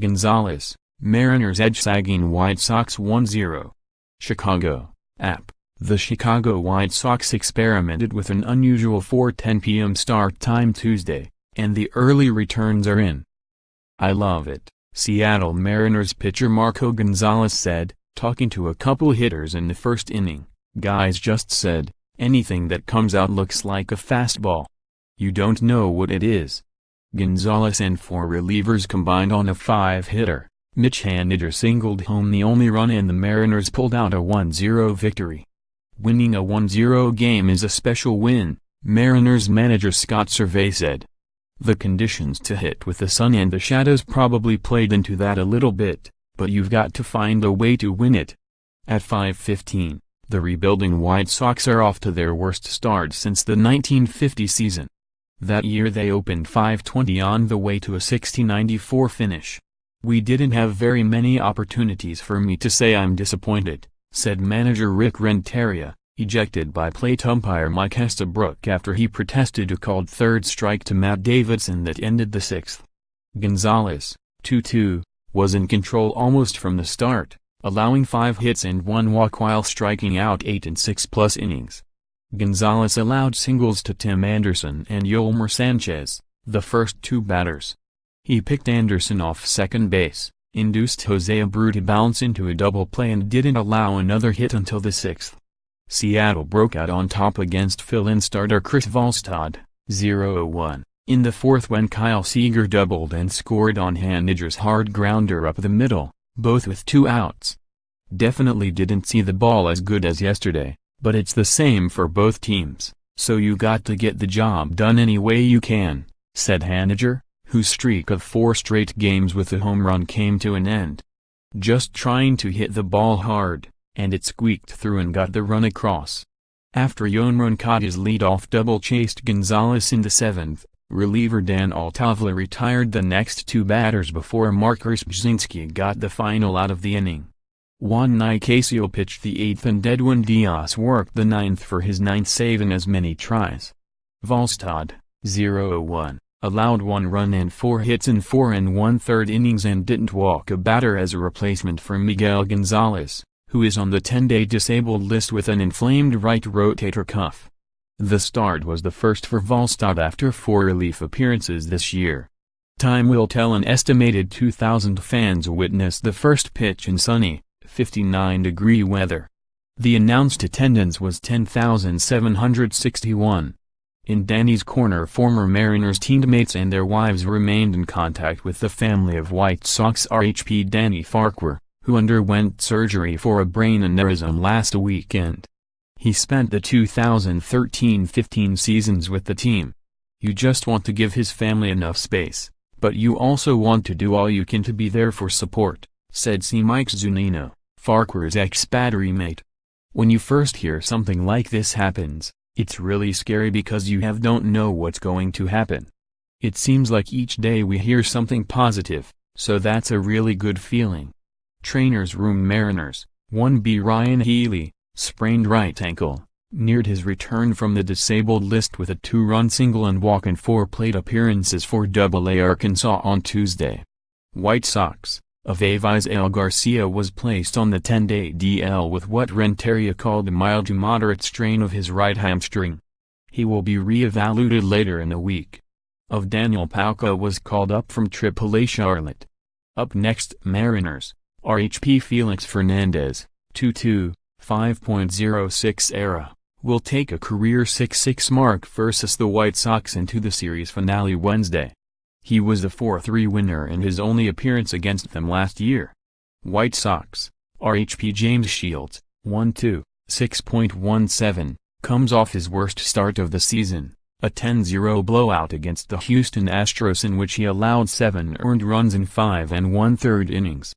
Gonzales, Mariners edge sagging White Sox 1-0. Chicago, app. The Chicago White Sox experimented with an unusual 4:10 p.m. start time Tuesday, and the early returns are in. "I love it," Seattle Mariners pitcher Marco Gonzales said, talking to a couple hitters in the first inning. "Guys just said, anything that comes out looks like a fastball. You don't know what it is." Gonzales and four relievers combined on a 5-hitter. Mitch Haniger singled home the only run and the Mariners pulled out a 1-0 victory. "Winning a 1-0 game is a special win," Mariners manager Scott Servais said. "The conditions to hit with the sun and the shadows probably played into that a little bit, but you've got to find a way to win it." At 5:15, the rebuilding White Sox are off to their worst start since the 1950 season. That year they opened 520 on the way to a 60-94 finish. "We didn't have very many opportunities for me to say I'm disappointed," said manager Rick Renteria, ejected by plate umpire Mike Estabrook after he protested a called third strike to Matt Davidson that ended the sixth. Gonzales, 2-2, was in control almost from the start, allowing 5 hits and 1 walk while striking out 8 in 6+ innings. Gonzales allowed singles to Tim Anderson and Yolmer Sanchez, the first 2 batters. He picked Anderson off second base, induced Jose Abreu to bounce into a double play and didn't allow another hit until the 6th. Seattle broke out on top against fill-in starter Chris Volstad, 0-1, in the 4th when Kyle Seager doubled and scored on Haniger's hard grounder up the middle, both with 2 outs. "Definitely didn't see the ball as good as yesterday, but it's the same for both teams, so you got to get the job done any way you can," said Haniger, whose streak of 4 straight games with a home run came to an end. "Just trying to hit the ball hard, and it squeaked through and got the run across." After Yolmer caught his leadoff double chased Gonzales in the 7th, reliever Dan Altavilla retired the next 2 batters before Mark Brzezinski got the final out of the inning. Juan Nicasio pitched the 8th and Edwin Diaz worked the 9th for his 9th save in as many tries. Volstad, 0-1, allowed 1 run and 4 hits in 4 1/3 innings and didn't walk a batter as a replacement for Miguel Gonzales, who is on the 10-day disabled list with an inflamed right rotator cuff. The start was the first for Volstad after 4 relief appearances this year. Time will tell. An estimated 2,000 fans witnessed the first pitch in sunny, 59-degree weather. The announced attendance was 10,761. In Danny's corner, former Mariners teammates and their wives remained in contact with the family of White Sox RHP Danny Farquhar, who underwent surgery for a brain aneurysm last weekend. He spent the 2013-15 seasons with the team. "You just want to give his family enough space, but you also want to do all you can to be there for support," said C. Mike Zunino, Farquhar's ex-battery mate. "When you first hear something like this happens, it's really scary because you don't know what's going to happen. It seems like each day we hear something positive, so that's a really good feeling." Trainer's room. Mariners, 1B Ryan Healy, sprained right ankle, neared his return from the disabled list with a 2-run single and walk in 4 plate appearances for AA Arkansas on Tuesday. White Sox, Avisail Garcia was placed on the 10-day DL with what Renteria called a mild to moderate strain of his right hamstring. He will be re-evaluated later in the week. Daniel Palka was called up from AAA Charlotte. Up next, Mariners, RHP Felix Fernandez, 2-2, 5.06 ERA, will take a career 6-6 mark versus the White Sox into the series finale Wednesday. He was the 4-3 winner in his only appearance against them last year. White Sox, RHP James Shields, 1-2, 6.17, comes off his worst start of the season, a 10-0 blowout against the Houston Astros in which he allowed 7 earned runs in 5 1/3 innings.